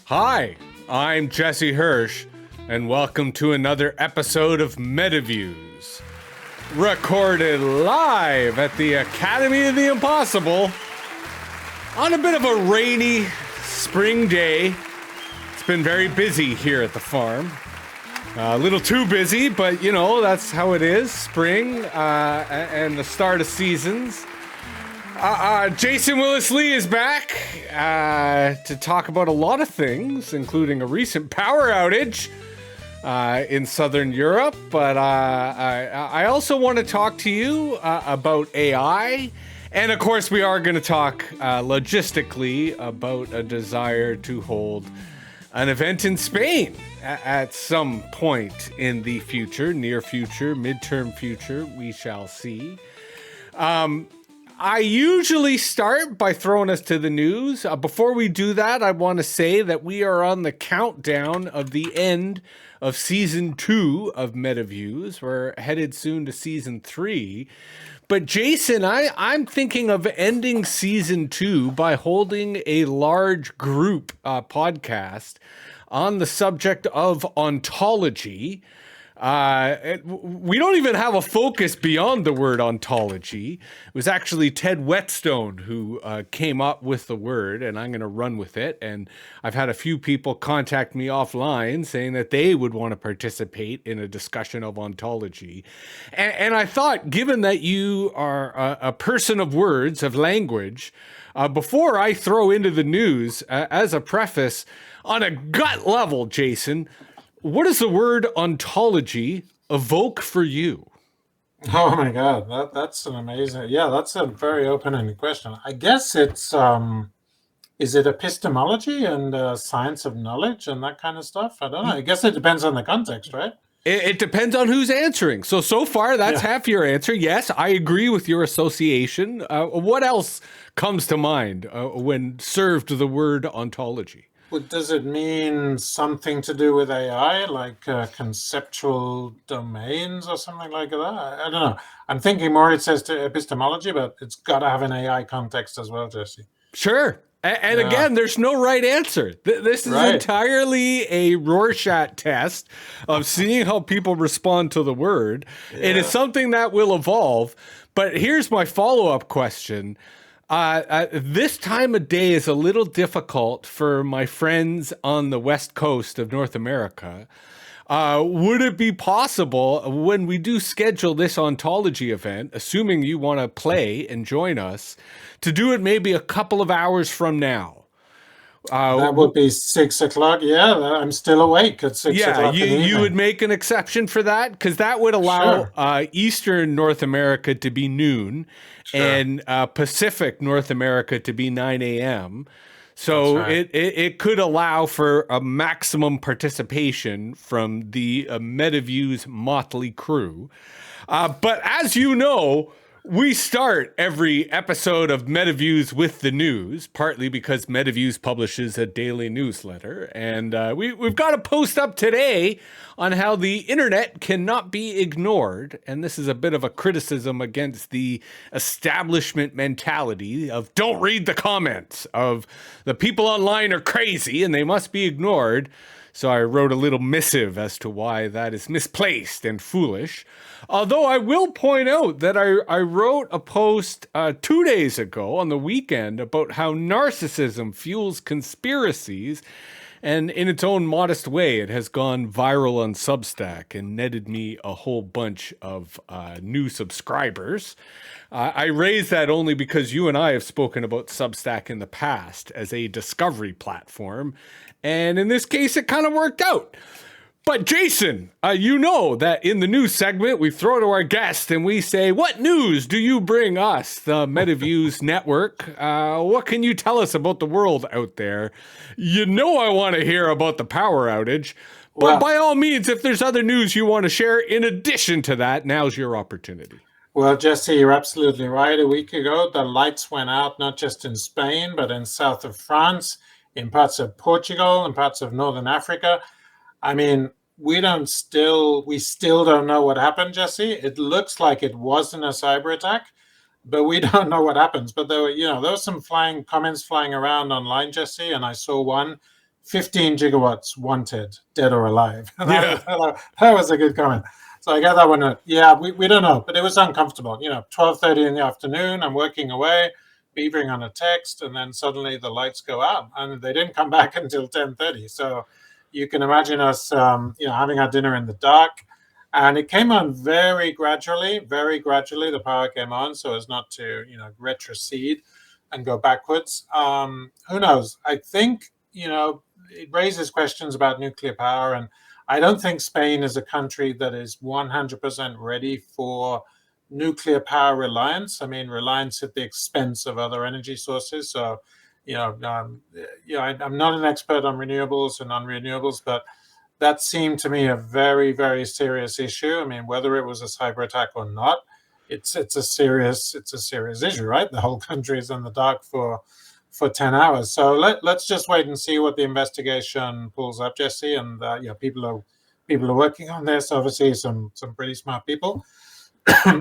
Hi, I'm Jesse Hirsh, and welcome to another episode of Metaviews. Recorded live at the Academy of the Impossible on a bit of a rainy spring day. It's been very busy here at the farm. A little too busy, but you know, that's how it is. Spring and the start of seasons. Jason Willis-Lee is back to talk about a lot of things, including a recent power outage in Southern Europe. But I also want to talk to you about AI. And of course, we are going to talk logistically about a desire to hold an event in Spain at some point in the future, near future, midterm future, we shall see. I usually start by throwing us to the news. Before we do that, I want to say that we are on the countdown of the end of season 2 of Metaviews. We're headed soon to season 3. But Jason, I'm thinking of ending season 2 by holding a large group podcast on the subject of ontology. We don't even have a focus beyond the word ontology. It was actually Ted Whetstone who came up with the word, and I'm going to run with it. And I've had a few people contact me offline saying that they would want to participate in a discussion of ontology. And I thought, given that you are a person of words, of language, before I throw into the news, as a preface, on a gut level, Jason, what does the word ontology evoke for you? Oh my God, that's an amazing. Yeah, that's a very open-ended question. I guess it's is it epistemology and science of knowledge and that kind of stuff? I don't know. I guess it depends on the context, right? It depends on who's answering. So far, that's Yeah. half your answer. Yes, I agree with your association. What else comes to mind when served the word ontology? Well, does it mean something to do with AI, like conceptual domains or something like that? I don't know. I'm thinking more it says to epistemology, but it's got to have an AI context as well, Jesse. Sure. And Yeah, again, there's no right answer. This is right. entirely a Rorschach test of seeing how people respond to the word. It is Yeah. something that will evolve. But here's my follow-up question. This time of day is a little difficult for my friends on the West Coast of North America. Would it be possible when we do schedule this ontology event, assuming you want to play and join us, to do it maybe a couple of hours from now? That would be 6 o'clock. Yeah, I'm still awake at six Yeah, o'clock in the you would evening. make an exception for that because that would allow Sure, Eastern North America to be noon sure. and Pacific North America to be 9 a.m. That's So right. it could allow for a maximum participation from the Metaviews motley crew. But as you know, we start every episode of Metaviews with the news, partly because Metaviews publishes a daily newsletter. And we've got a post up today on how the internet cannot be ignored. And this is a bit of a criticism against the establishment mentality of don't read the comments, of the people online are crazy and they must be ignored. So I wrote a little missive as to why that is misplaced and foolish. Although I will point out that I wrote a post 2 days ago on the weekend about how narcissism fuels conspiracies. And in its own modest way, it has gone viral on Substack and netted me a whole bunch of new subscribers. I raise that only because you and I have spoken about Substack in the past as a discovery platform. And in this case, it kind of worked out. But Jason, you know that in the news segment, we throw to our guest and we say, what news do you bring us, the Metaviews network? What can you tell us about the world out there? You know I want to hear about the power outage. But Well, by all means, if there's other news you want to share in addition to that, now's your opportunity. well, Jesse, you're absolutely right. A week ago, the lights went out not just in Spain, but in south of France, in parts of Portugal, and parts of northern Africa. I mean, we still don't know what happened, Jesse. It looks like it wasn't a cyber attack, but we don't know what happens. But there were some flying comments flying around online, Jesse, and I saw one 15 gigawatts wanted, dead or alive. Yeah. That was a good comment. So I got that one. Yeah, we don't know, but it was uncomfortable. 12:30 in the afternoon, I'm working away, beavering on a text, and then suddenly the lights go out, and they didn't come back until 10:30. So you can imagine us, having our dinner in the dark. And it came on very gradually, very gradually. The power came on so as not to, retrocede and go backwards. Who knows? I think, it raises questions about nuclear power. And I don't think Spain is a country that is 100% ready for nuclear power reliance. I mean, reliance at the expense of other energy sources. So, I'm not an expert on renewables and non-renewables, but that seemed to me a very, very serious issue. I mean, whether it was a cyber attack or not, it's a serious issue, right? The whole country is in the dark for 10 hours. So let's just wait and see what the investigation pulls up, Jesse. And people are working on this. Obviously, some pretty smart people.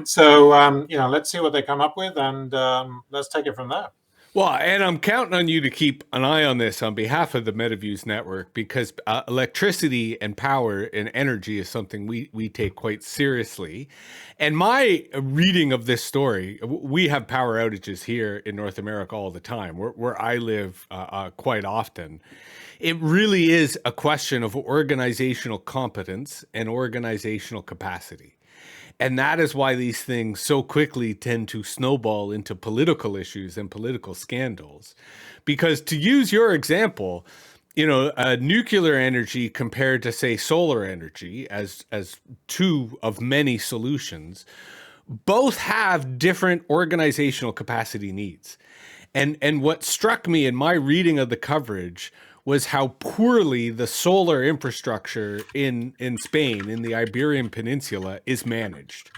So let's see what they come up with, and let's take it from there. Well, and I'm counting on you to keep an eye on this on behalf of the Metaviews network, because electricity and power and energy is something we take quite seriously. And my reading of this story, we have power outages here in North America all the time, where I live quite often. It really is a question of organizational competence and organizational capacity. And that is why these things so quickly tend to snowball into political issues and political scandals. Because to use your example, nuclear energy compared to, say, solar energy as two of many solutions, both have different organizational capacity needs. And what struck me in my reading of the coverage was how poorly the solar infrastructure in Spain, in the Iberian Peninsula, is managed.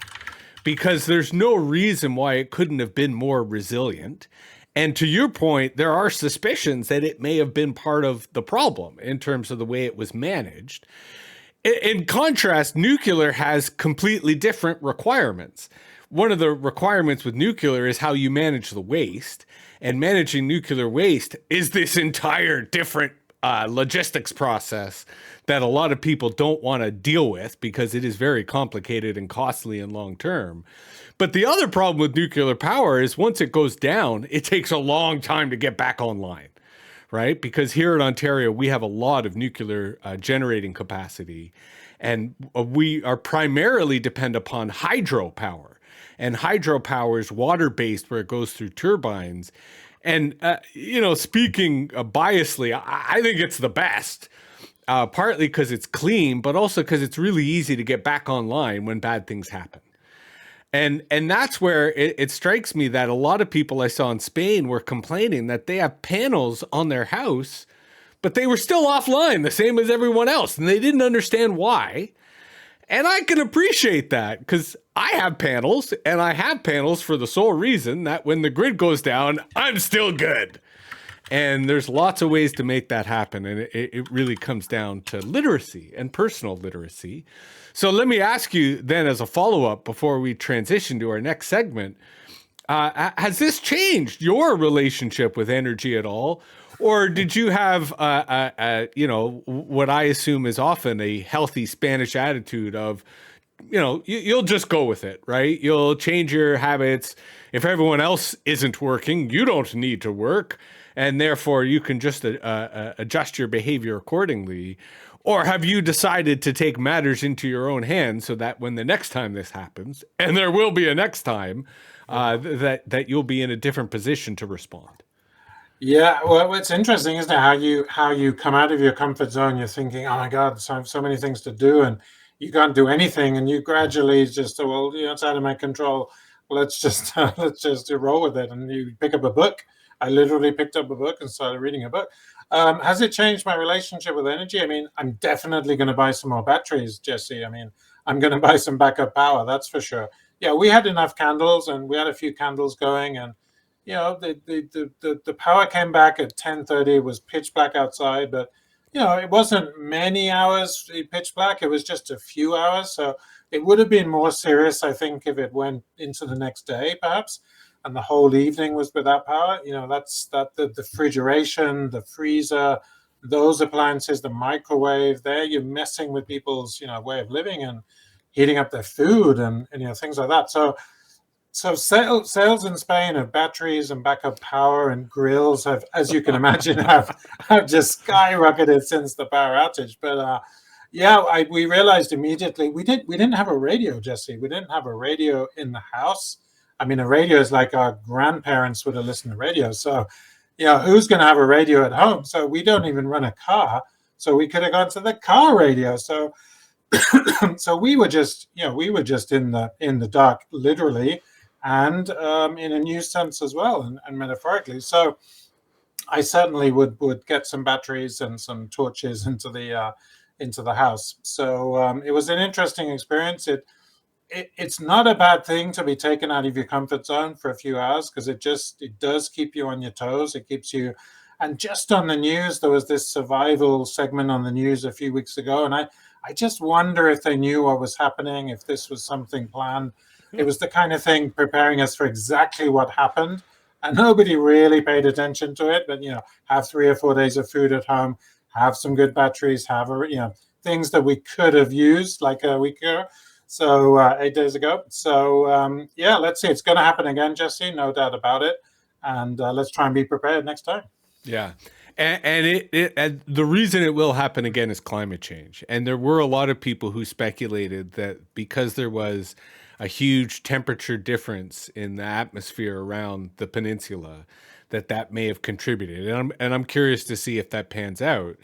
Because there's no reason why it couldn't have been more resilient. And to your point, there are suspicions that it may have been part of the problem in terms of the way it was managed. In contrast, nuclear has completely different requirements. One of the requirements with nuclear is how you manage the waste. And managing nuclear waste is this entire different logistics process that a lot of people don't want to deal with because it is very complicated and costly and long term. But the other problem with nuclear power is once it goes down, it takes a long time to get back online, right? Because here in Ontario, we have a lot of nuclear generating capacity, and we are primarily depend upon hydropower. And hydropower is water-based, where it goes through turbines. And, speaking biasly, I think it's the best, partly because it's clean, but also because it's really easy to get back online when bad things happen. And that's where it strikes me that a lot of people I saw in Spain were complaining that they have panels on their house, but they were still offline, the same as everyone else. And they didn't understand why. And I can appreciate that, because I have panels, and I have panels for the sole reason that when the grid goes down, I'm still good. And there's lots of ways to make that happen. And it really comes down to literacy and personal literacy. So let me ask you then, as a follow-up before we transition to our next segment, has this changed your relationship with energy at all? Or did you have, what I assume is often a healthy Spanish attitude of, you'll just go with it, right? You'll change your habits. If everyone else isn't working, you don't need to work. And therefore, you can just adjust your behavior accordingly. Or have you decided to take matters into your own hands so that when the next time this happens, and there will be a next time, that you'll be in a different position to respond? Yeah, well, it's interesting, isn't it? How you come out of your comfort zone. You're thinking, "Oh my God, so many things to do," and you can't do anything. And you gradually just, well, it's out of my control. Let's just roll with it. And you pick up a book. I literally picked up a book and started reading a book. Has it changed my relationship with energy? I mean, I'm definitely going to buy some more batteries, Jesse. I mean, I'm going to buy some backup power. That's for sure. Yeah, we had enough candles, and we had a few candles going, and the power came back at 10:30. It was pitch black outside, but it wasn't many hours pitch black. It was just a few hours. So it would have been more serious, I think, if it went into the next day, perhaps, and the whole evening was without power. That's the refrigeration, the freezer, those appliances, the microwave, there you're messing with people's, way of living and heating up their food and things like that. So sales in Spain of batteries and backup power and grills have, as you can imagine, have just skyrocketed since the power outage. But we realized immediately we didn't have a radio, Jesse. We didn't have a radio in the house. I mean, a radio is like our grandparents would have listened to radio. So, who's going to have a radio at home? So we don't even run a car. So we could have gone to the car radio. So, so we were just in the dark, literally, and in a new sense as well, and metaphorically. So I certainly would get some batteries and some torches into the house. So it was an interesting experience. It's not a bad thing to be taken out of your comfort zone for a few hours, because it does keep you on your toes. It keeps you. And just on the news, there was this survival segment on the news a few weeks ago, and I just wonder if they knew what was happening, if this was something planned. It was the kind of thing preparing us for exactly what happened, and nobody really paid attention to it. But have 3 or 4 days of food at home, have some good batteries, have things that we could have used like a week ago. So 8 days ago. So let's see. It's going to happen again, Jesse. No doubt about it. And let's try and be prepared next time. Yeah. And the reason it will happen again is climate change. And there were a lot of people who speculated that because there was a huge temperature difference in the atmosphere around the peninsula, that may have contributed. And I'm curious to see if that pans out.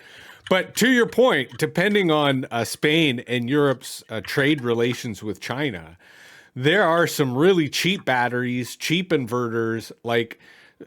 But to your point, depending on Spain and Europe's trade relations with China, there are some really cheap batteries, cheap inverters, like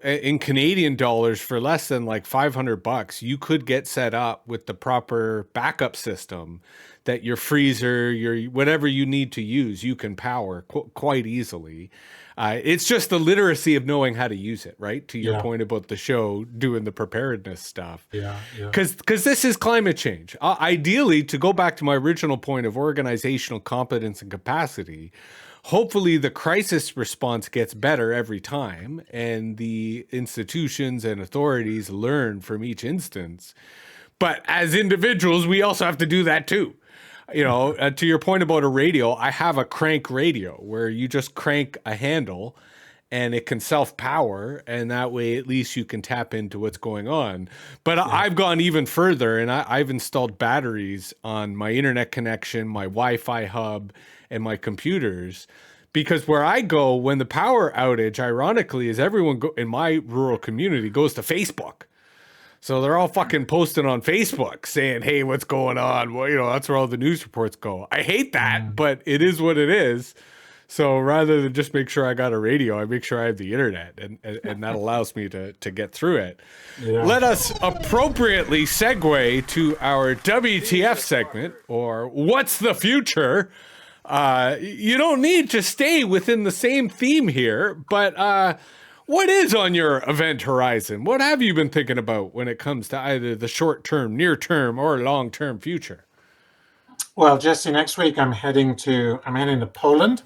in Canadian dollars for less than like $500, you could get set up with the proper backup system that your freezer, your whatever you need to use, you can power quite easily. It's just the literacy of knowing how to use it, right? To your point about the show doing the preparedness stuff. Yeah. Because this is climate change. Ideally, to go back to my original point of organizational competence and capacity, hopefully the crisis response gets better every time, and the institutions and authorities learn from each instance. But as individuals, we also have to do that too. To your point about a radio, I have a crank radio where you just crank a handle and it can self-power, and that way at least you can tap into what's going on. But I've gone even further, and I've installed batteries on my internet connection, my Wi-Fi hub, and my computers, because where I go when the power outage, ironically, is everyone in my rural community goes to Facebook. So they're all fucking posting on Facebook saying, hey, what's going on? Well, that's where all the news reports go. I hate that, but it is what it is. So rather than just make sure I got a radio, I make sure I have the internet, and that allows me to get through it. Yeah. Let us appropriately segue to our WTF segment, or What's the Future? You don't need to stay within the same theme here, but what is on your event horizon? What have you been thinking about when it comes to either the short-term, near-term, or long-term future? Well, Jesse, next week I'm heading to Poland.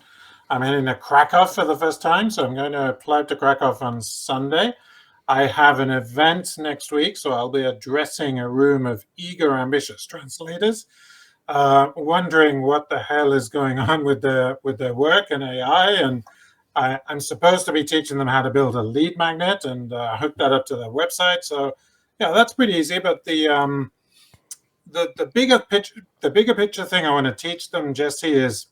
I'm heading to Krakow for the first time, so I'm going to fly to Krakow on Sunday. I have an event next week, so I'll be addressing a room of eager, ambitious translators, wondering what the hell is going on with their work and AI. And I'm supposed to be teaching them how to build a lead magnet and hook that up to their website. So, that's pretty easy. But the bigger picture thing I want to teach them, Jesse, is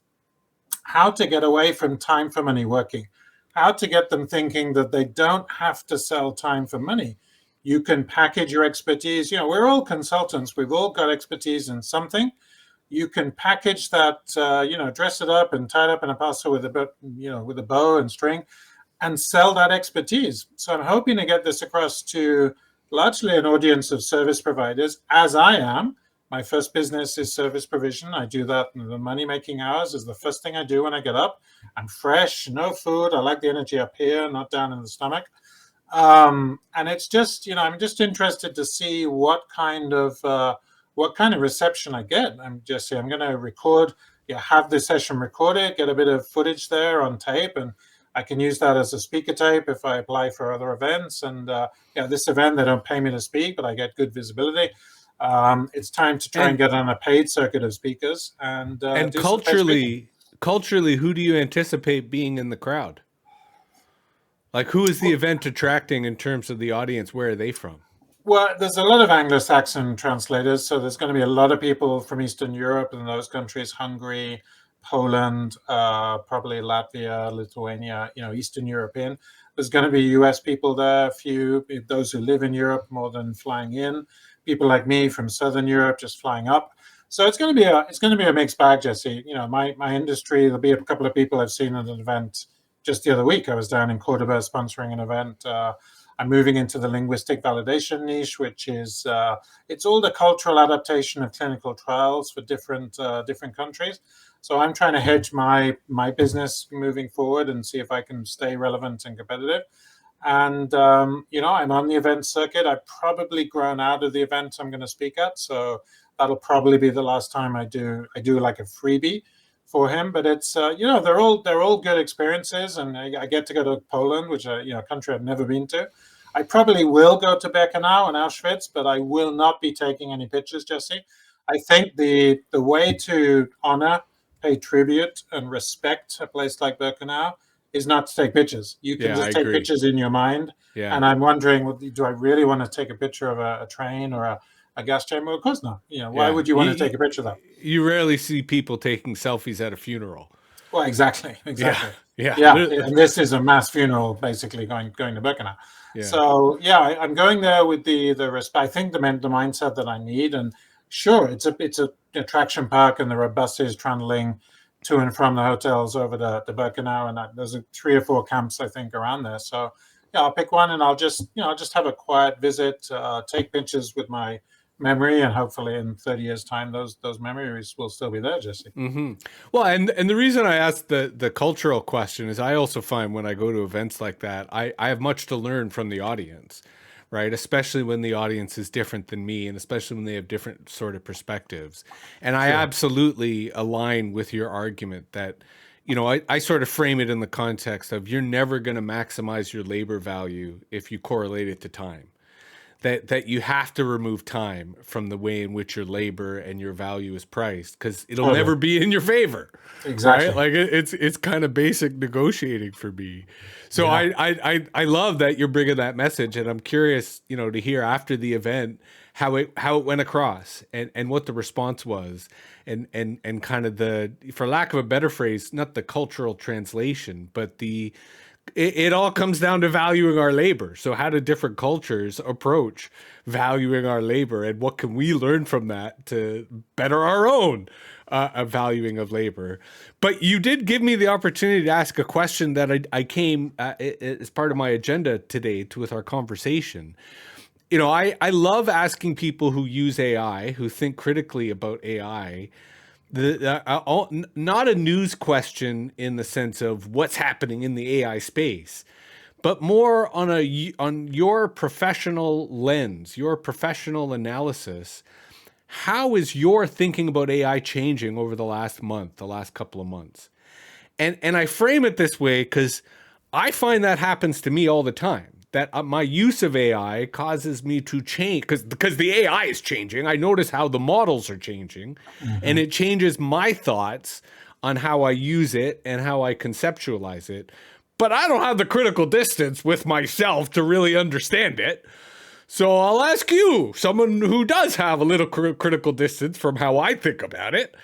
how to get away from time for money working, how to get them thinking that they don't have to sell time for money. You can package your expertise. We're all consultants. We've all got expertise in something. You can package that, dress it up and tie it up in a parcel with a bow and string, and sell that expertise. So I'm hoping to get this across to largely an audience of service providers, as I am. My first business is service provision. I do that in the money-making hours is the first thing I do when I get up. I'm fresh, no food. I like the energy up here, not down in the stomach. And it's just, I'm just interested to see what kind of reception I get. I'm going to record, have this session recorded, get a bit of footage there on tape, and I can use that as a speaker tape if I apply for other events. And this event, they don't pay me to speak, but I get good visibility. It's time to try and get on a paid circuit of speakers and do some paid speaking. Culturally, who do you anticipate being in the crowd? Like, who is the event attracting in terms of the audience? Where are they from? Well, there's a lot of Anglo-Saxon translators, so there's going to be a lot of people from Eastern Europe and those countries, Hungary, Poland, probably Latvia, Lithuania, Eastern European. There's going to be US people there, a few, those who live in Europe more than flying in, people like me from Southern Europe just flying up. So it's going to be a mixed bag, Jesse. My industry, there'll be a couple of people I've seen at an event just the other week. I was down in Cordoba sponsoring an event. I'm moving into the linguistic validation niche, which is it's all the cultural adaptation of clinical trials for different countries. So I'm trying to hedge my business moving forward and see if I can stay relevant and competitive. And I'm on the event circuit. I've probably grown out of the event I'm going to speak at, so that'll probably be the last time I do like a freebie for him. But it's they're all good experiences, and I get to go to Poland, which a country I've never been to. I probably will go to Birkenau and Auschwitz, but I will not be taking any pictures, Jesse. I think the way to honor, pay tribute, and respect a place like Birkenau is not to take pictures. You can just take pictures in your mind. Yeah. And I'm wondering, do I really want to take a picture of a train or a gas chamber? Of course not. Why would you want to take a picture of that? You rarely see people taking selfies at a funeral. Well, exactly. Yeah. And this is a mass funeral, basically going to Birkenau. Yeah. So I'm going there with the respect. I think the mindset that I need, and sure, it's a attraction park, and there are buses trundling to and from the hotels over the Birkenau, and there's 3 or 4 camps I think around there. So I'll pick one, and I'll just have a quiet visit, take pictures with my memory, and hopefully in 30 years' time, those memories will still be there, Jesse. Mm-hmm. Well, and the reason I asked the cultural question is I also find when I go to events like that, I have much to learn from the audience, right? Especially when the audience is different than me, and especially when they have different sort of perspectives. And I absolutely align with your argument that, I sort of frame it in the context of you're never going to maximize your labor value if you correlate it to time. That you have to remove time from the way in which your labor and your value is priced, because it'll never be in your favor. Exactly. Right? Like it's kind of basic negotiating for me. So I love that you're bringing that message, and I'm curious, to hear after the event how it went across and what the response was, and kind of for lack of a better phrase, not the cultural translation, but it all comes down to valuing our labor. So how do different cultures approach valuing our labor, and what can we learn from that to better our own valuing of labor? But you did give me the opportunity to ask a question that I came as part of my agenda today with our conversation. I love asking people who use AI, who think critically about AI, not a news question in the sense of what's happening in the AI space, but more on your professional lens, your professional analysis. How is your thinking about AI changing over the last couple of months? And I frame it this way because I find that happens to me all the time. That my use of AI causes me to change because the AI is changing. I notice how the models are changing, and it changes my thoughts on how I use it and how I conceptualize it. But I don't have the critical distance with myself to really understand it. So I'll ask you, someone who does have a little critical distance from how I think about it,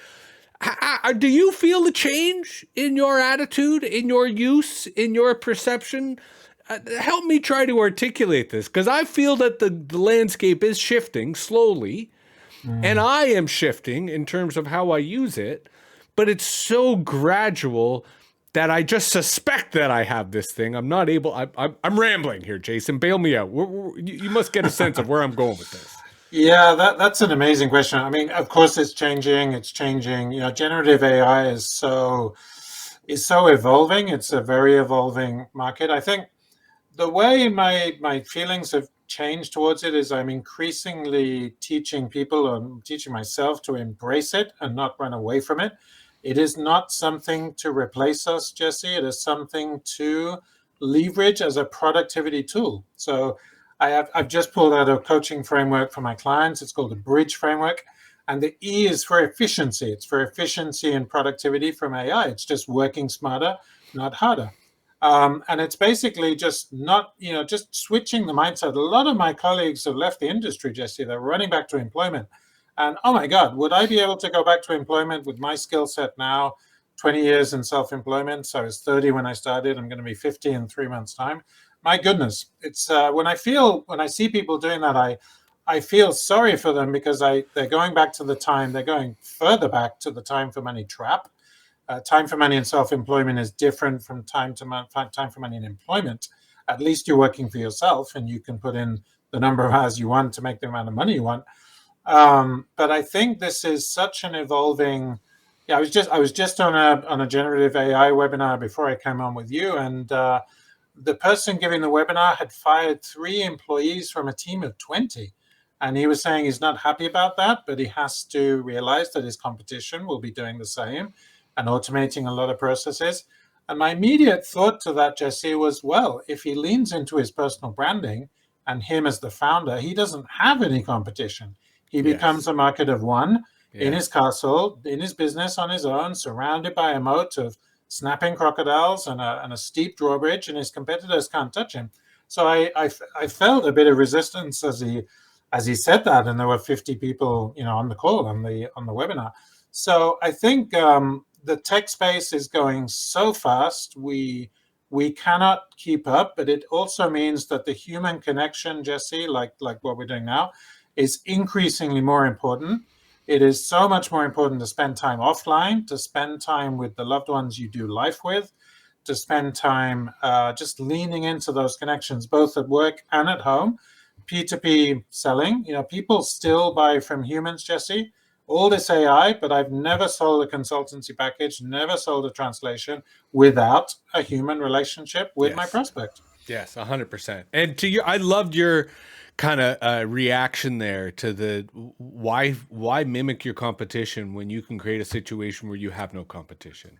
do you feel the change in your attitude, in your use, in your perception? Help me try to articulate this, because I feel that the landscape is shifting slowly, and I am shifting in terms of how I use it, but it's so gradual that I just suspect that I have this thing. I'm not able. I'm rambling here, Jason. Bail me out. You must get a sense of where I'm going with this. Yeah, that's an amazing question. I mean, of course, it's changing. It's changing. Generative AI is so evolving. It's a very evolving market. I think the way my feelings have changed towards it is I'm increasingly teaching people and teaching myself to embrace it and not run away from it. It is not something to replace us, Jesse. It is something to leverage as a productivity tool. So I've just pulled out a coaching framework for my clients. It's called the Bridge Framework. And the E is for efficiency. It's for efficiency and productivity from AI. It's just working smarter, not harder. And it's basically just not, just switching the mindset. A lot of my colleagues have left the industry, Jesse. They're running back to employment. And oh my God, would I be able to go back to employment with my skill set now? 20 years in self-employment. So I was 30 when I started. I'm going to be 50 in 3 months' time. My goodness, it's when I see people doing that, I feel sorry for them because they're going back to the time, they're going further back to the time for money trap. Time for money in self-employment is different from time for money in employment. At least you're working for yourself and you can put in the number of hours you want to make the amount of money you want. But I think this is such an evolving. Yeah, I was just on a generative AI webinar before I came on with you, and the person giving the webinar had fired 3 employees from a team of 20. And he was saying he's not happy about that, but he has to realize that his competition will be doing the same and automating a lot of processes. And my immediate thought to that, Jesse, was, well, if he leans into his personal branding and him as the founder, he doesn't have any competition. He becomes a market of one in his castle, in his business on his own, surrounded by a moat of snapping crocodiles and a steep drawbridge, and his competitors can't touch him. So I felt a bit of resistance as he said that, and there were 50 people, on the call on the webinar. So I think the tech space is going so fast, we cannot keep up. But it also means that the human connection, Jesse, like what we're doing now, is increasingly more important. It is so much more important to spend time offline, to spend time with the loved ones you do life with, to spend time just leaning into those connections, both at work and at home. P2P selling, people still buy from humans, Jesse. All this AI, but I've never sold a consultancy package, never sold a translation without a human relationship with my prospect. Yes, 100%. And to you, I loved your kind of reaction there to the why mimic your competition when you can create a situation where you have no competition.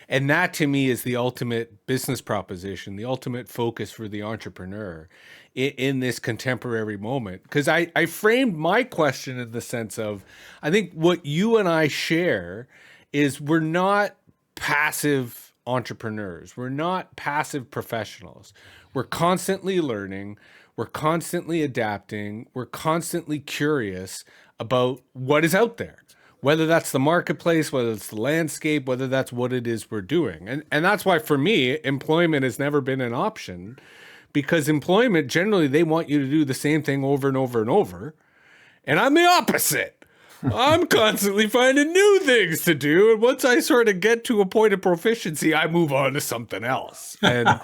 And that to me is the ultimate business proposition, the ultimate focus for the entrepreneur in this contemporary moment. Because I framed my question in the sense of, I think what you and I share is we're not passive entrepreneurs. We're not passive professionals. We're constantly learning. We're constantly adapting. We're constantly curious about what is out there, whether that's the marketplace, whether it's the landscape, whether that's what it is we're doing. And that's why for me, employment has never been an option, because employment, generally, they want you to do the same thing over and over and over. And I'm the opposite. I'm constantly finding new things to do. And once I sort of get to a point of proficiency, I move on to something else. And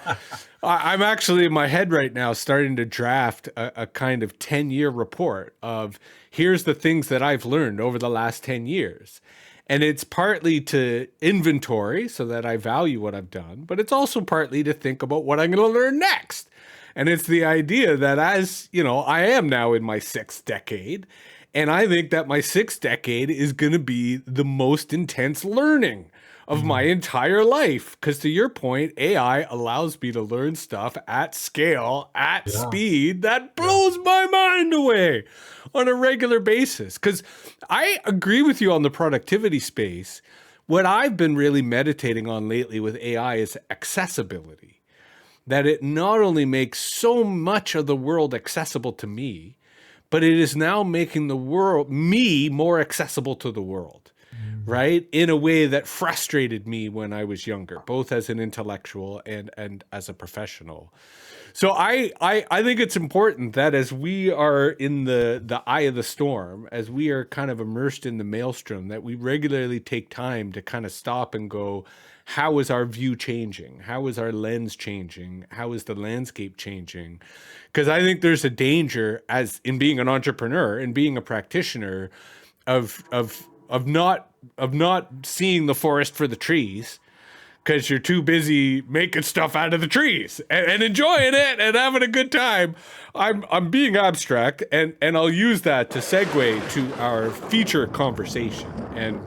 I'm actually in my head right now starting to draft a kind of 10-year report of here's the things that I've learned over the last 10 years. And it's partly to inventory so that I value what I've done, but it's also partly to think about what I'm going to learn next. And it's the idea that as, I am now in my 6th decade, and I think that my 6th decade is going to be the most intense learning of my entire life. Because to your point, AI allows me to learn stuff at scale, at speed, that blows my mind away on a regular basis. Because I agree with you on the productivity space. What I've been really meditating on lately with AI is accessibility. That it not only makes so much of the world accessible to me, but it is now making me more accessible to the world, right? In a way that frustrated me when I was younger, both as an intellectual and as a professional. So I think it's important that as we are in the eye of the storm, as we are kind of immersed in the maelstrom, that we regularly take time to kind of stop and go, how is our view changing? How is our lens changing? How is the landscape changing? Because I think there's a danger as in being an entrepreneur and being a practitioner of not seeing the forest for the trees, because you're too busy making stuff out of the trees and enjoying it and having a good time. I'm being abstract, and I'll use that to segue to our feature conversation. And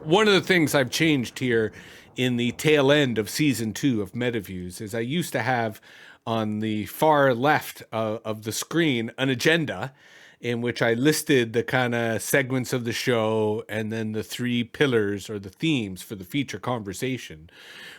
One of the things I've changed here in the tail end of season 2 of Metaviews is I used to have on the far left of the screen an agenda in which I listed the kind of segments of the show and then the 3 pillars or the themes for the feature conversation.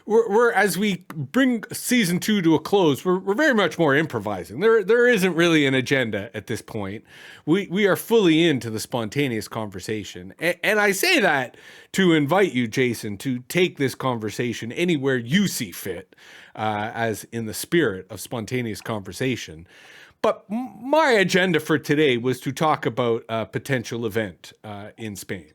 We're as we bring season 2 to a close, we're very much more improvising. There isn't really an agenda at this point. We are fully into the spontaneous conversation. And I say that to invite you, Jason, to take this conversation anywhere you see fit, as in the spirit of spontaneous conversation. But my agenda for today was to talk about a potential event in Spain.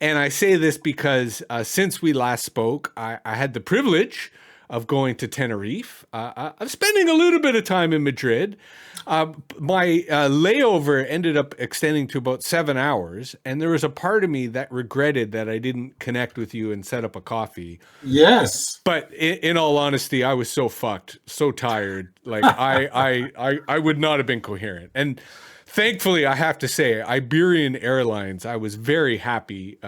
And I say this because since we last spoke, I had the privilege of going to Tenerife. I'm spending a little bit of time in Madrid. My layover ended up extending to about 7 hours. And there was a part of me that regretted that I didn't connect with you and set up a coffee. Yes. But in all honesty, I was so fucked, so tired. Like I would not have been coherent. And thankfully, I have to say, Iberian Airlines, I was very happy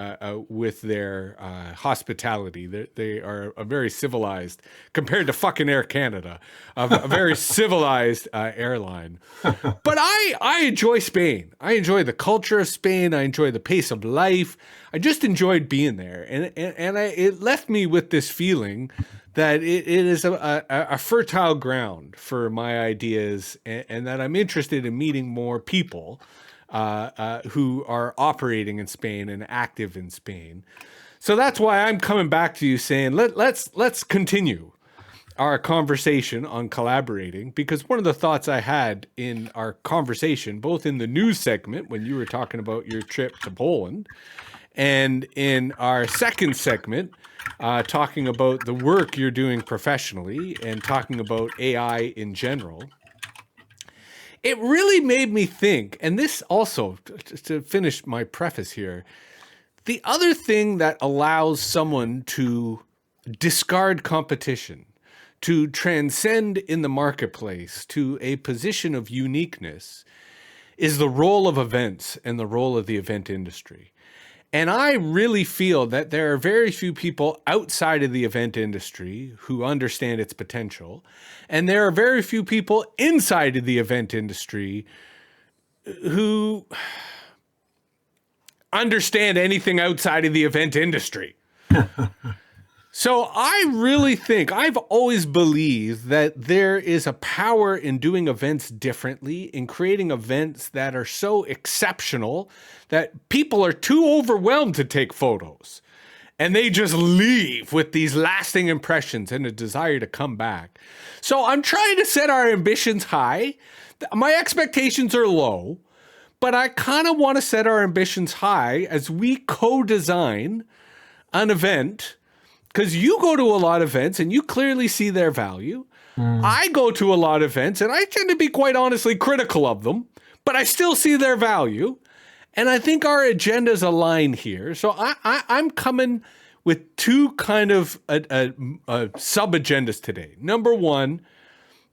with their hospitality. They are a very civilized, compared to fucking Air Canada, a very civilized airline. But I enjoy Spain. I enjoy the culture of Spain. I enjoy the pace of life. I just enjoyed being there. And it left me with this feeling that it is a fertile ground for my ideas, and that I'm interested in meeting more people who are operating in Spain and active in Spain. So that's why I'm coming back to you saying, let's continue our conversation on collaborating, because one of the thoughts I had in our conversation, both in the news segment when you were talking about your trip to Poland, and in our second segment, talking about the work you're doing professionally and talking about AI in general, it really made me think, and this also, to finish my preface here, the other thing that allows someone to discard competition, to transcend in the marketplace to a position of uniqueness, is the role of events and the role of the event industry. And I really feel that there are very few people outside of the event industry who understand its potential. And there are very few people inside of the event industry who understand anything outside of the event industry. So I really think, I've always believed that there is a power in doing events differently, in creating events that are so exceptional that people are too overwhelmed to take photos. And they just leave with these lasting impressions and a desire to come back. So I'm trying to set our ambitions high. My expectations are low, but I kind of want to set our ambitions high as we co-design an event. Because you go to a lot of events and you clearly see their value. I go to a lot of events and I tend to be quite honestly critical of them, but I still see their value. And I think our agendas align here. So I'm coming with 2 kind of sub-agendas today. Number 1,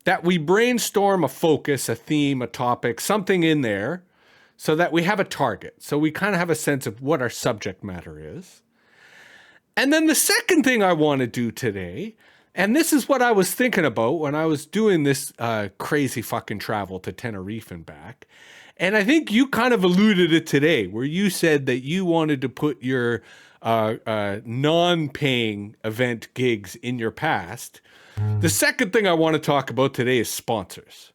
that we brainstorm a focus, a theme, a topic, something in there so that we have a target. So we kind of have a sense of what our subject matter is. And then the second thing I want to do today, and this is what I was thinking about when I was doing this crazy fucking travel to Tenerife and back. And I think you kind of alluded it today, where you said that you wanted to put your non-paying event gigs in your past. The second thing I want to talk about today is sponsors.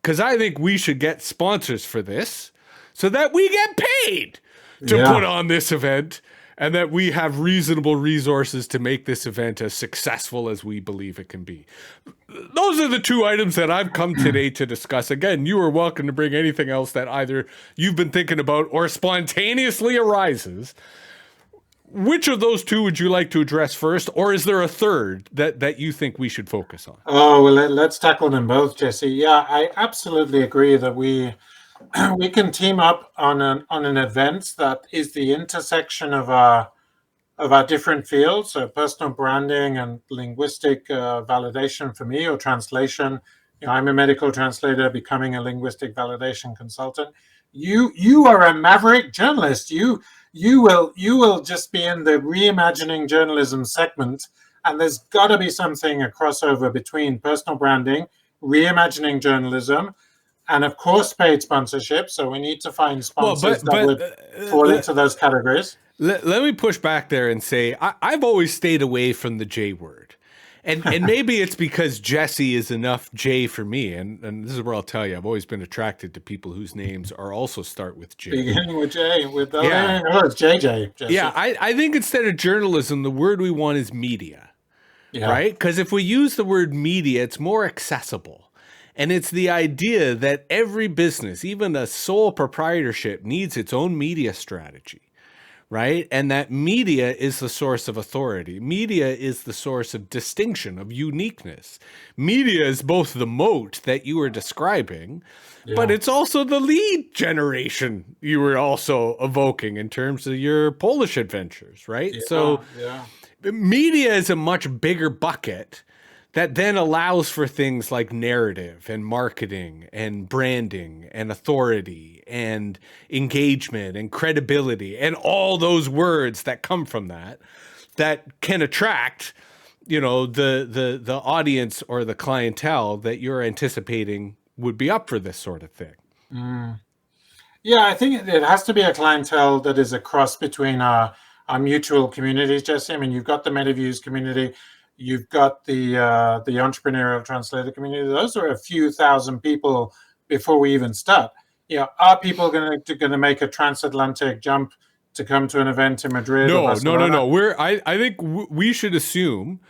Because I think we should get sponsors for this so that we get paid to put on this event, and that we have reasonable resources to make this event as successful as we believe it can be. Those are the 2 items that I've come today to discuss. Again, you are welcome to bring anything else that either you've been thinking about or spontaneously arises. Which of those 2 would you like to address first, or is there a third that you think we should focus on? Oh, well, let's tackle them both, Jesse. Yeah, I absolutely agree that we can team up on an event that is the intersection of our different fields, so personal branding and linguistic validation for me, or translation. I'm a medical translator, becoming a linguistic validation consultant. You are a maverick journalist. You you will just be in the reimagining journalism segment, and there's got to be something, a crossover between personal branding, reimagining journalism, and of course paid sponsorship. So we need to find Well, sponsors that would fall into those categories. let me push back there and say I've always stayed away from the J word. And maybe it's because Jesse is enough J for me. And this is where I'll tell you, I've always been attracted to people whose names are also start with J. Beginning with J, it's JJ. Jesse. Yeah, I think instead of journalism, the word we want is media, right? Because if we use the word media, it's more accessible. And it's the idea that every business, even a sole proprietorship, needs its own media strategy. Right? And that media is the source of authority. Media is the source of distinction, of uniqueness. Media is both the moat that you were describing, but it's also the lead generation you were also evoking in terms of your Polish adventures, right? Media is a much bigger bucket that then allows for things like narrative and marketing and branding and authority and engagement and credibility and all those words that come from that can attract, the audience or the clientele that you're anticipating would be up for this sort of thing. Yeah, I think it has to be a clientele that is a cross between our mutual communities, Jesse. I mean, you've got the Metaviews community. You've got the entrepreneurial translator community. Those are a few thousand people before we even start. Are people going to make a transatlantic jump to come to an event in Madrid? No. I think we should assume.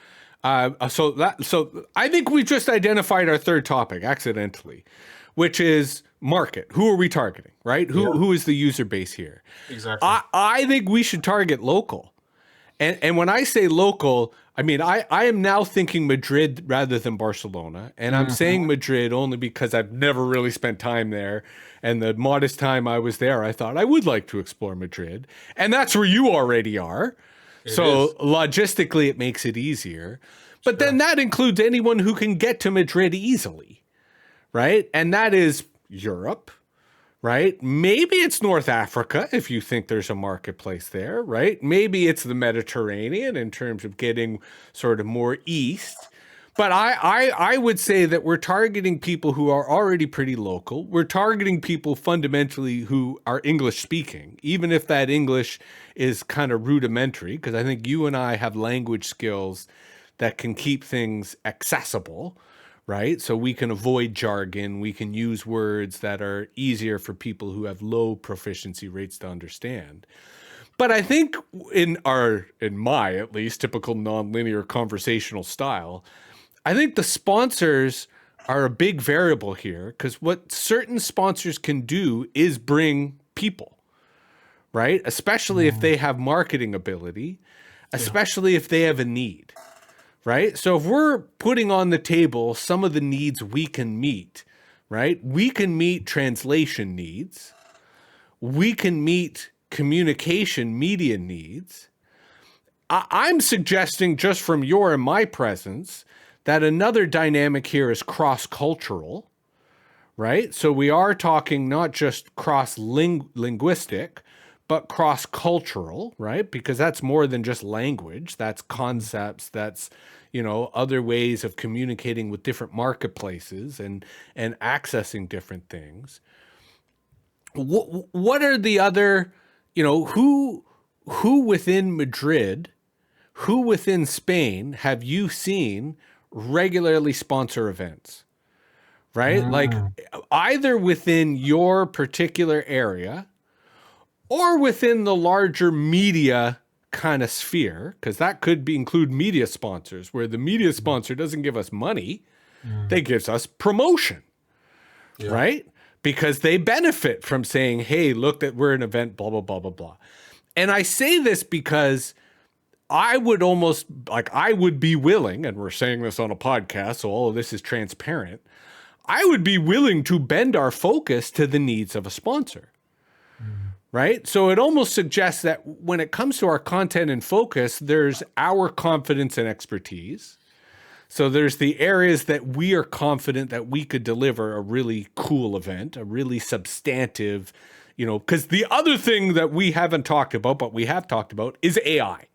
So I think we just identified our third topic accidentally, which is market. Who are we targeting? Right? Who is the user base here? Exactly. I think we should target local. And when I say local, I mean, I am now thinking Madrid rather than Barcelona. And I'm saying Madrid only because I've never really spent time there. And the modest time I was there, I thought I would like to explore Madrid. And that's where you already are. So logistically, it makes it easier. But then that includes anyone who can get to Madrid easily, right? And that is Europe. Right? Maybe it's North Africa if you think there's a marketplace there, right? Maybe it's the Mediterranean in terms of getting sort of more east. But I would say that we're targeting people who are already pretty local. We're targeting people fundamentally who are English speaking, even if that English is kind of rudimentary, because I think you and I have language skills that can keep things accessible. Right? So we can avoid jargon. We can use words that are easier for people who have low proficiency rates to understand. But I think in my, at least, typical nonlinear conversational style, I think the sponsors are a big variable here, because what certain sponsors can do is bring people, right? Especially if they have marketing ability, especially if they have a need. Right? So if we're putting on the table some of the needs we can meet, right? We can meet translation needs. We can meet communication media needs. I'm suggesting, just from your and my presence, that another dynamic here is cross-cultural, right? So we are talking not just cross-linguistic, but cross-cultural, right? Because that's more than just language. That's concepts. That's, other ways of communicating with different marketplaces and accessing different things. What are the other, who within Madrid, who within Spain have you seen regularly sponsor events, right? Like either within your particular area or within the larger media kind of sphere, because that could include media sponsors, where the media sponsor doesn't give us money, they gives us promotion, right? Because they benefit from saying, hey, look, that we're an event, blah, blah, blah, blah, blah. And I say this because I would be willing, and we're saying this on a podcast, so all of this is transparent, I would be willing to bend our focus to the needs of a sponsor. Right? So it almost suggests that when it comes to our content and focus, there's our confidence and expertise. So there's the areas that we are confident that we could deliver a really cool event, a really substantive, because the other thing that we haven't talked about, but we have talked about, is AI,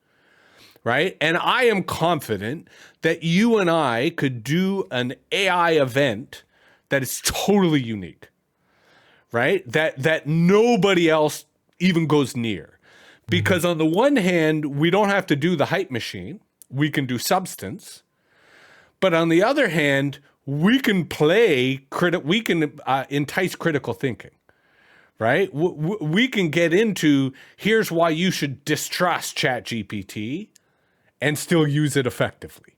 right? And I am confident that you and I could do an AI event that is totally unique, right? That nobody else even goes near. Because on the one hand, we don't have to do the hype machine. We can do substance. But on the other hand, we can entice critical thinking, right? We can get into, here's why you should distrust ChatGPT and still use it effectively,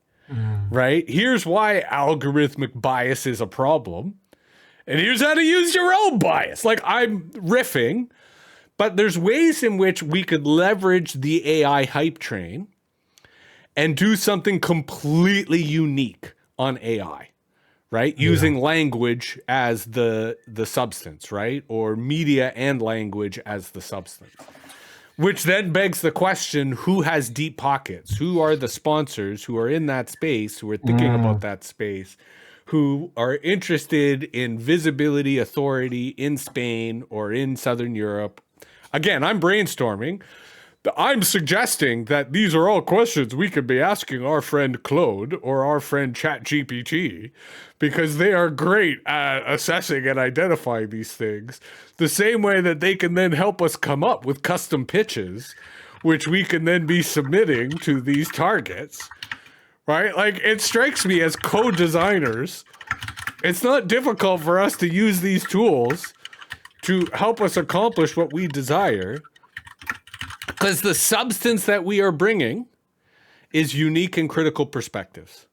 right? Here's why algorithmic bias is a problem. And here's how to use your own bias. Like, I'm riffing, but there's ways in which we could leverage the AI hype train and do something completely unique on AI, right? Yeah. Using language as the substance, right? Or media and language as the substance. Which then begs the question, who has deep pockets? Who are the sponsors who are in that space, who are thinking about that space, who are interested in visibility, authority in Spain or in Southern Europe? Again, I'm brainstorming. I'm suggesting that these are all questions we could be asking our friend Claude or our friend ChatGPT, because they are great at assessing and identifying these things, the same way that they can then help us come up with custom pitches, which we can then be submitting to these targets, right? Like, it strikes me as co-designers, it's not difficult for us to use these tools to help us accomplish what we desire, because the substance that we are bringing is unique and critical perspectives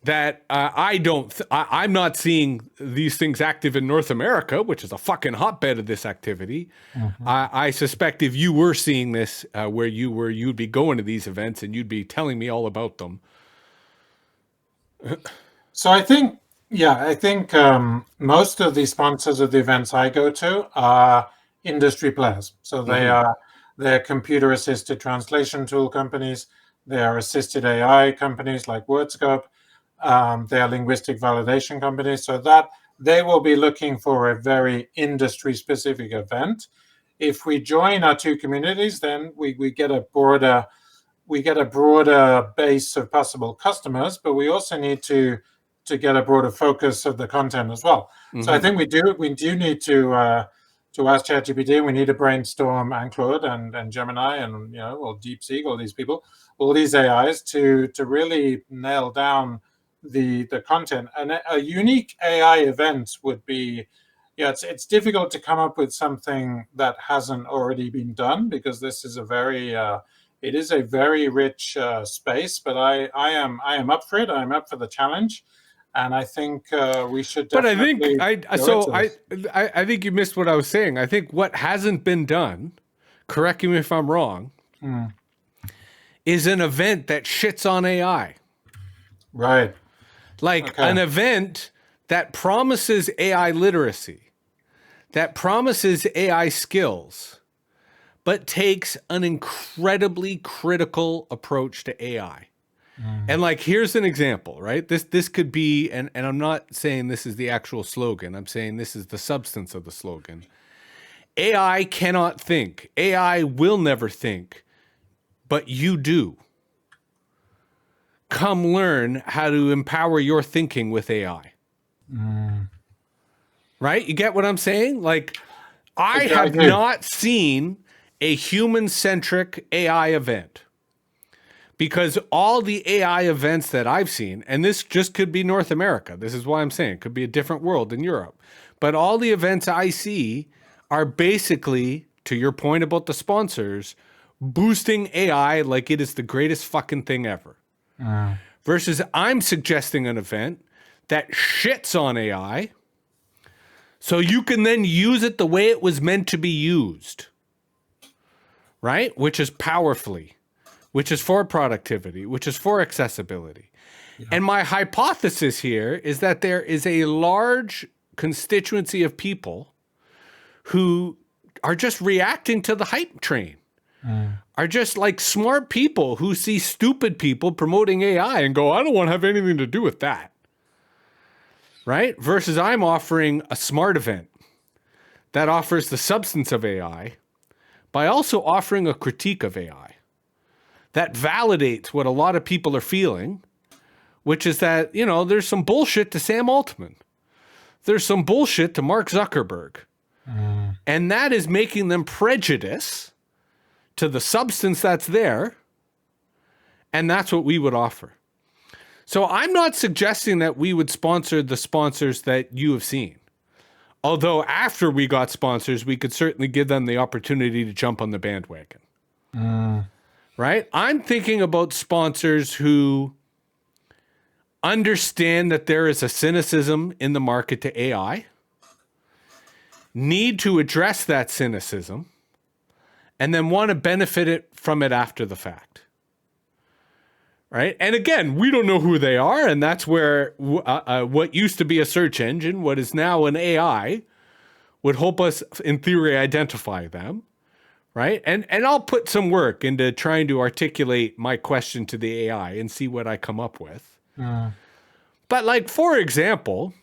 that I'm not seeing these things active in North America, which is a fucking hotbed of this activity. I suspect if you were seeing this where you were, you'd be going to these events and you'd be telling me all about them. So I think most of the sponsors of the events I go to are industry players. So they're computer-assisted translation tool companies. They are assisted AI companies like WordScope. They are linguistic validation companies. So that they will be looking for a very industry-specific event. If we join our two communities, then we get a broader base of possible customers, but we also need to get a broader focus of the content as well. So I think we do need to ask ChatGPT, and we need to brainstorm and Claude and Gemini and or DeepSeek, all these people, all these AIs to really nail down the content. And a unique AI event would be, it's difficult to come up with something that hasn't already been done, because this is a very rich space. But I am up for it. I'm up for the challenge. And I think we should definitely. But I think you missed what I was saying. I think what hasn't been done, correct me if I'm wrong, is an event that shits on AI. Right. Like an event that promises AI literacy, that promises AI skills, but takes an incredibly critical approach to AI. And like, here's an example, right? This could be, and I'm not saying this is the actual slogan. I'm saying this is the substance of the slogan. AI cannot think. AI will never think, but you do. Come learn how to empower your thinking with AI. Right? You get what I'm saying? Like, I have not seen a human-centric AI event. Because all the AI events that I've seen, and this just could be North America, this is why I'm saying it could be a different world in Europe, but all the events I see are basically, to your point about the sponsors, boosting AI like it is the greatest fucking thing ever. Versus I'm suggesting an event that shits on AI so you can then use it the way it was meant to be used, right? Which is powerfully. Which is for productivity, which is for accessibility. And my hypothesis here is that there is a large constituency of people who are just reacting to the hype train, are just like smart people who see stupid people promoting AI and go, I don't want to have anything to do with that. Right? Versus I'm offering a smart event that offers the substance of AI by also offering a critique of AI that validates what a lot of people are feeling, which is that, there's some bullshit to Sam Altman. There's some bullshit to Mark Zuckerberg. And that is making them prejudice to the substance that's there. And that's what we would offer. So I'm not suggesting that we would sponsor the sponsors that you have seen. Although after we got sponsors, we could certainly give them the opportunity to jump on the bandwagon. Right? I'm thinking about sponsors who understand that there is a cynicism in the market to AI, need to address that cynicism, and then want to benefit from it after the fact. Right? And again, we don't know who they are, and that's where what used to be a search engine, what is now an AI, would help us, in theory, identify them. Right? And I'll put some work into trying to articulate my question to the AI and see what I come up with. But like, for example,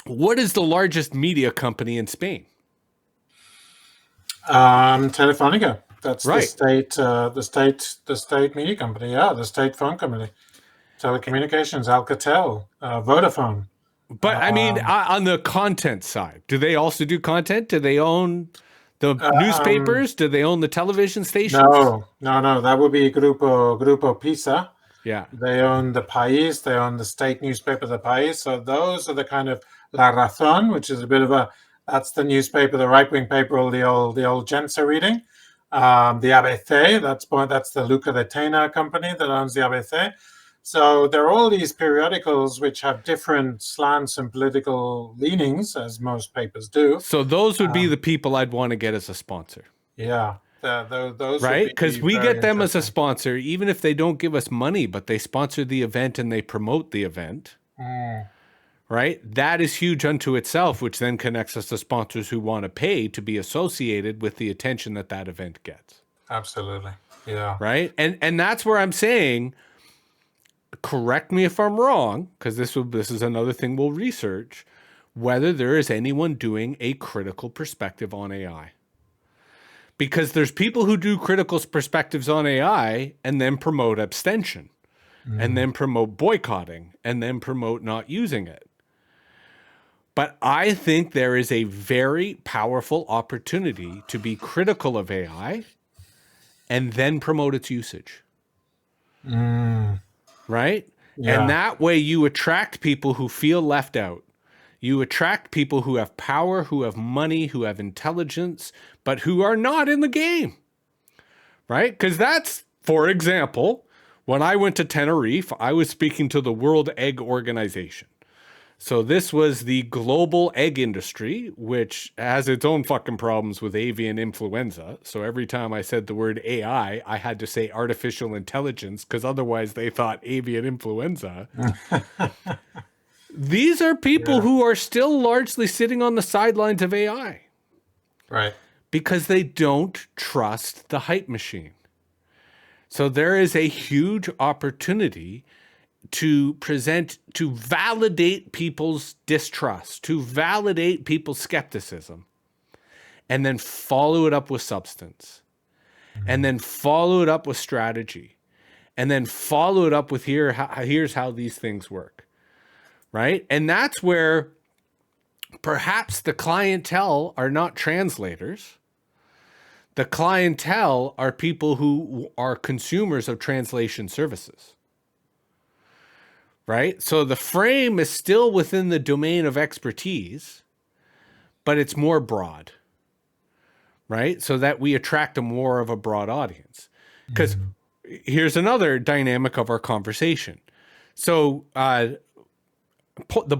what is the largest media company in Spain? Telefonica. That's right. the state media company. Yeah, the state phone company. Telecommunications, Alcatel, Vodafone. But I mean, on the content side, do they also do content? Do they own the newspapers? Do they own the television stations? No. That would be Grupo Pisa. Yeah. They own the País. They own the state newspaper, the País. So those are the kind of La Razón, which is a bit of that's the newspaper, the right-wing paper, all the old gents are reading. The ABC, that's the Luca de Tena company that owns the ABC. So there are all these periodicals which have different slants and political leanings, as most papers do. So those would be the people I'd want to get as a sponsor. Yeah. Those right? Because we get them as a sponsor, even if they don't give us money, but they sponsor the event and they promote the event. Right? That is huge unto itself, which then connects us to sponsors who want to pay to be associated with the attention that event gets. Absolutely. Yeah. Right? And that's where I'm saying, correct me if I'm wrong, because this is another thing we'll research, whether there is anyone doing a critical perspective on AI. Because there's people who do critical perspectives on AI and then promote abstention, and then promote boycotting, and then promote not using it. But I think there is a very powerful opportunity to be critical of AI and then promote its usage. Right? Yeah. And that way you attract people who feel left out. You attract people who have power, who have money, who have intelligence, but who are not in the game. Right? Because that's, for example, when I went to Tenerife, I was speaking to the World Egg Organization. So this was the global egg industry, which has its own fucking problems with avian influenza. So every time I said the word AI, I had to say artificial intelligence, because otherwise they thought avian influenza. These are people who are still largely sitting on the sidelines of AI. Right. Because they don't trust the hype machine. So there is a huge opportunity to validate people's distrust, to validate people's skepticism, and then follow it up with substance, and then follow it up with strategy, and then follow it up with here's how these things work, right? And that's where perhaps the clientele are not translators. The clientele are people who are consumers of translation services. Right? So the frame is still within the domain of expertise, but it's more broad. Right? So that we attract more of a broad audience. Because here's another dynamic of our conversation. So the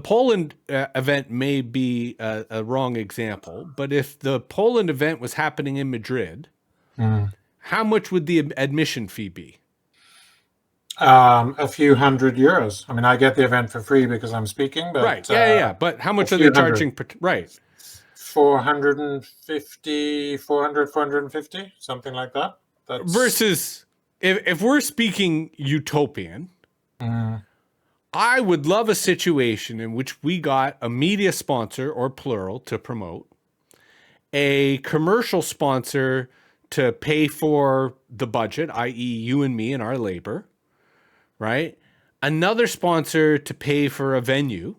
Poland event may be a wrong example, but if the Poland event was happening in Madrid, how much would the admission fee be? A few €100. I mean, I get the event for free because I'm speaking, but right, yeah. But how much are they charging? Right, 450, 450, something like that. That's... Versus, if we're speaking utopian, I would love a situation in which we got a media sponsor or plural to promote, a commercial sponsor to pay for the budget, i.e. you and me and our labor, right? Another sponsor to pay for a venue,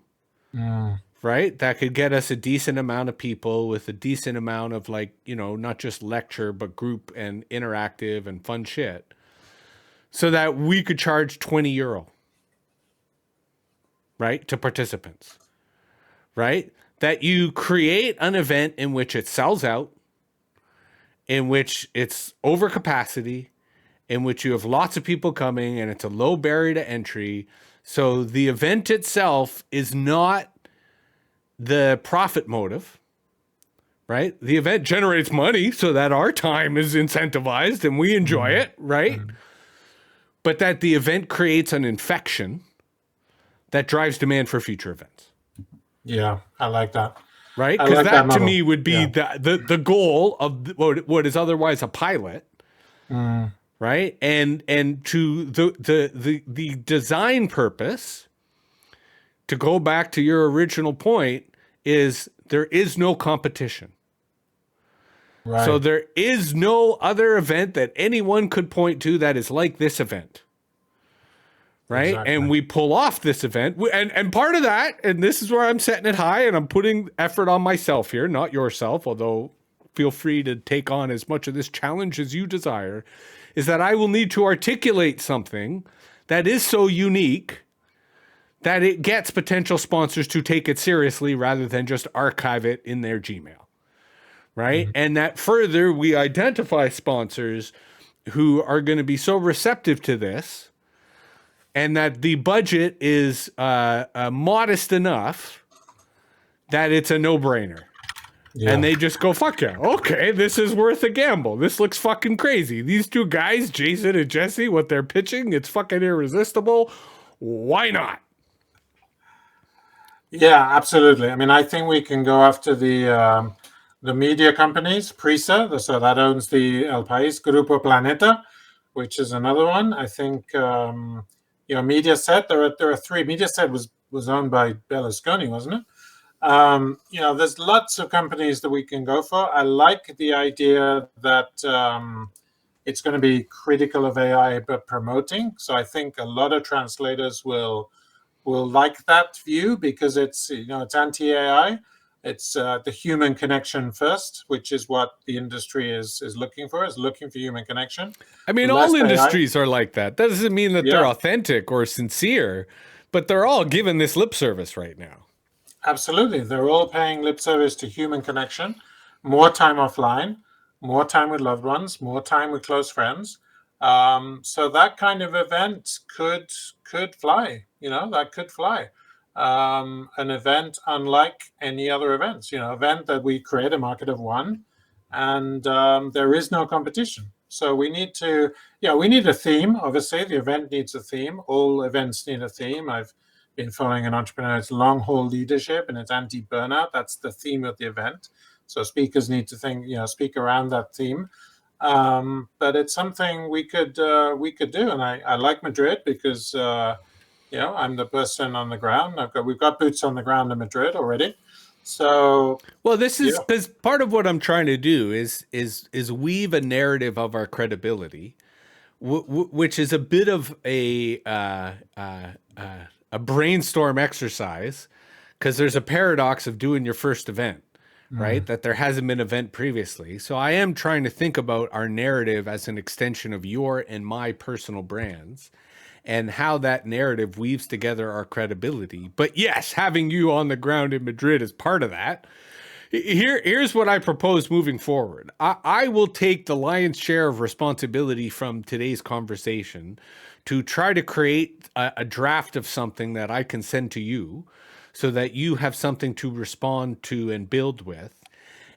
right? That could get us a decent amount of people with a decent amount of, like, you know, not just lecture, but group and interactive and fun shit, so that we could charge €20, right? To participants, right? That you create an event in which it sells out, in which it's over capacity, in which you have lots of people coming and it's a low barrier to entry. So the event itself is not the profit motive, right? The event generates money so that our time is incentivized and we enjoy it, right? But that the event creates an infection that drives demand for future events. Yeah, I like that. Right? Because that to me would be the goal of what is otherwise a pilot. Right? And to the design purpose, to go back to your original point, is there is no competition. Right. So there is no other event that anyone could point to that is like this event. Right. Exactly. And we pull off this event. And part of that, and this is where I'm setting it high and I'm putting effort on myself here, not yourself, although feel free to take on as much of this challenge as you desire, is that I will need to articulate something that is so unique that it gets potential sponsors to take it seriously rather than just archive it in their Gmail. Right. And that further, we identify sponsors who are going to be so receptive to this, and that the budget is modest enough that it's a no-brainer. Yeah. And they just go, fuck yeah, okay, this is worth a gamble. This looks fucking crazy. These two guys, Jason and Jesse, what they're pitching, it's fucking irresistible. Why not? Yeah, absolutely. I mean, I think we can go after the media companies, Prisa, so that owns the El País, Grupo Planeta, which is another one. I think... Mediaset, there are three. Mediaset was owned by Berlusconi, wasn't it? There's lots of companies that we can go for. I like the idea that it's going to be critical of AI, but promoting. So I think a lot of translators will like that view because it's anti-AI. It's the human connection first, which is what the industry is looking for, is looking for human connection. I mean, all industries are like that. That doesn't mean that they're authentic or sincere, but they're all given this lip service right now. Absolutely. They're all paying lip service to human connection, more time offline, more time with loved ones, more time with close friends. So that kind of event could fly, that could fly. An event unlike any other events, event that we create a market of one, and there is no competition. So we need a theme. Obviously, the event needs a theme. All events need a theme. I've been following an entrepreneur. It's long haul leadership and it's anti-burnout. That's the theme of the event. So speakers need to speak around that theme. But it's something we could do. And I like Madrid because, I'm the person on the ground. We've got boots on the ground in Madrid already. So, well, this is because part of what I'm trying to do is weave a narrative of our credibility, which is a bit of a brainstorm exercise, because there's a paradox of doing your first event, right? That there hasn't been an event previously. So I am trying to think about our narrative as an extension of your and my personal brands, and how that narrative weaves together our credibility. But yes, having you on the ground in Madrid is part of that. Here's what I propose moving forward. I will take the lion's share of responsibility from today's conversation to try to create a draft of something that I can send to you so that you have something to respond to and build with.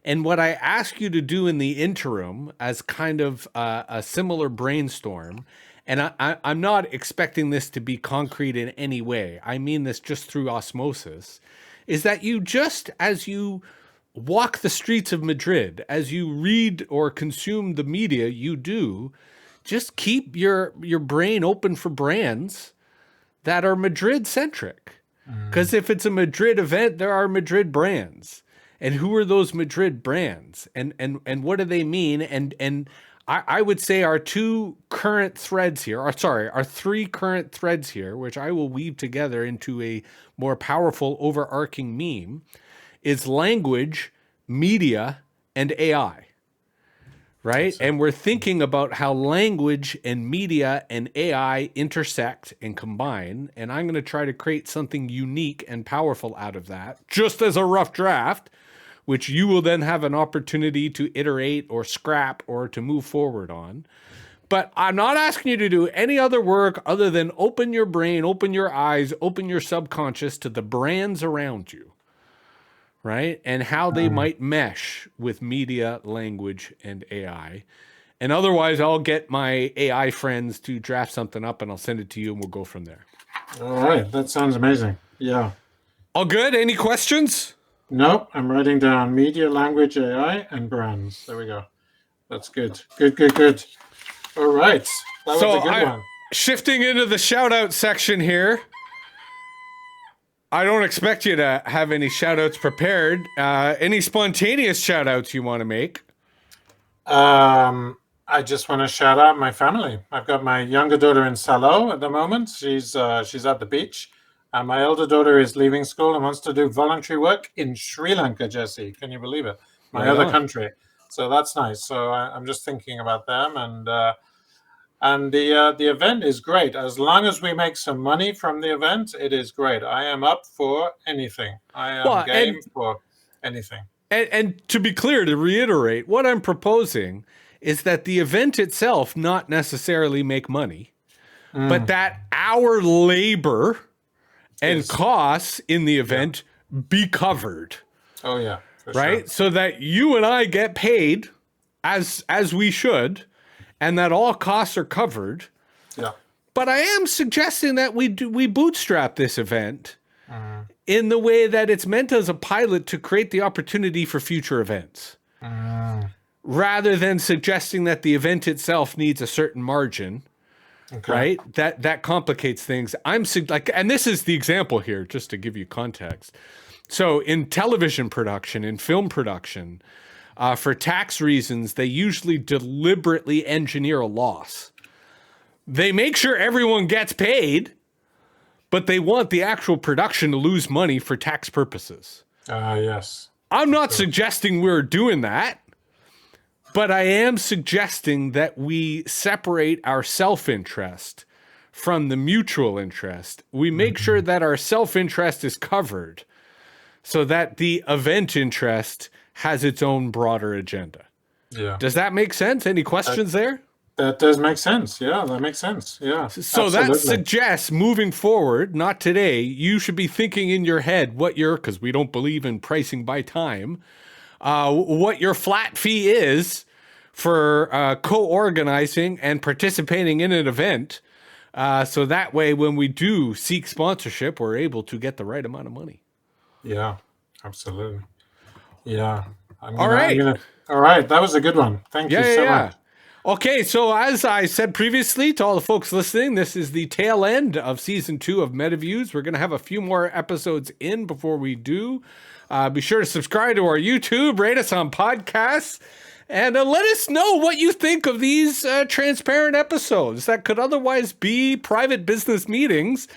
And what I ask you to do in the interim, as kind of a similar brainstorm, and I'm not expecting this to be concrete in any way, I mean this just through osmosis, is that you just, as you walk the streets of Madrid, as you read or consume the media you do, just keep your brain open for brands that are Madrid-centric. Because if it's a Madrid event, there are Madrid brands. And who are those Madrid brands? And what do they mean? And I would say our three current threads here, which I will weave together into a more powerful overarching meme, is language, media, and AI. Right? And we're thinking about how language and media and AI intersect and combine. And I'm going to try to create something unique and powerful out of that, just as a rough draft, which you will then have an opportunity to iterate or scrap or to move forward on. But I'm not asking you to do any other work other than open your brain, open your eyes, open your subconscious to the brands around you. Right? And how they might mesh with media, language, and AI. And otherwise, I'll get my AI friends to draft something up and I'll send it to you and we'll go from there. All right. That sounds amazing. Yeah. All good? Any questions? Nope. I'm writing down media, language, AI, and brands. There we go. That's good. Good. All right. That was a good one. Shifting into the shout out section here. I don't expect you to have any shout-outs prepared. Any spontaneous shout-outs you want to make? I just want to shout out my family. I've got my younger daughter in Salo at the moment. She's at the beach. And my elder daughter is leaving school and wants to do voluntary work in Sri Lanka, Jesse. Can you believe it? My other country. So that's nice. So I'm just thinking about them. And the event is great. As long as we make some money from the event, it is great. I am up for anything. I am game for anything. And to be clear, to reiterate, what I'm proposing is that the event itself not necessarily make money, but that our labor and costs in the event be covered. Oh, yeah. Right? Sure. So that you and I get paid as we should, and that all costs are covered. Yeah. But I am suggesting that we bootstrap this event in the way that it's meant as a pilot to create the opportunity for future events. Rather than suggesting that the event itself needs a certain margin. Okay. Right? That complicates things. And this is the example here, just to give you context. So in television production, in film production, for tax reasons, they usually deliberately engineer a loss. They make sure everyone gets paid, but they want the actual production to lose money for tax purposes. Yes. I'm not suggesting we're doing that, but I am suggesting that we separate our self-interest from the mutual interest. We make sure that our self-interest is covered so that the event interest has its own broader agenda. Yeah. Does that make sense? Any questions there? That does make sense. Yeah, that makes sense. Yeah. So that suggests moving forward, not today, you should be thinking in your head because we don't believe in pricing by time, what your flat fee is for co-organizing and participating in an event. So that way, when we do seek sponsorship, we're able to get the right amount of money. Yeah, absolutely. Yeah. All right. That was a good one. Thank you so much. Okay, so as I said previously to all the folks listening, this is the tail end of season 2 of Metaviews. We're going to have a few more episodes in before we do. Be sure to subscribe to our YouTube, rate us on podcasts, and let us know what you think of these transparent episodes that could otherwise be private business meetings.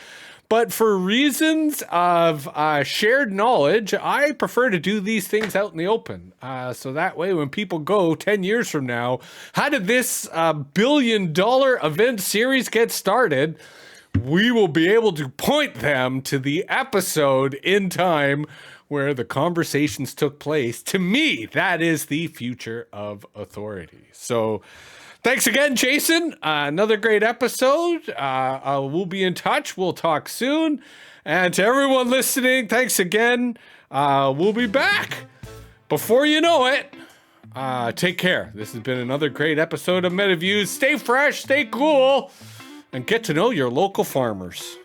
But for reasons of shared knowledge, I prefer to do these things out in the open. So that way, when people go 10 years from now, how did this $1 billion event series get started? We will be able to point them to the episode in time where the conversations took place. To me, that is the future of authority. So thanks again, Jason. Another great episode. We'll be in touch. We'll talk soon. And to everyone listening, thanks again. We'll be back before you know it. Take care. This has been another great episode of Metaviews. Stay fresh, stay cool, and get to know your local farmers.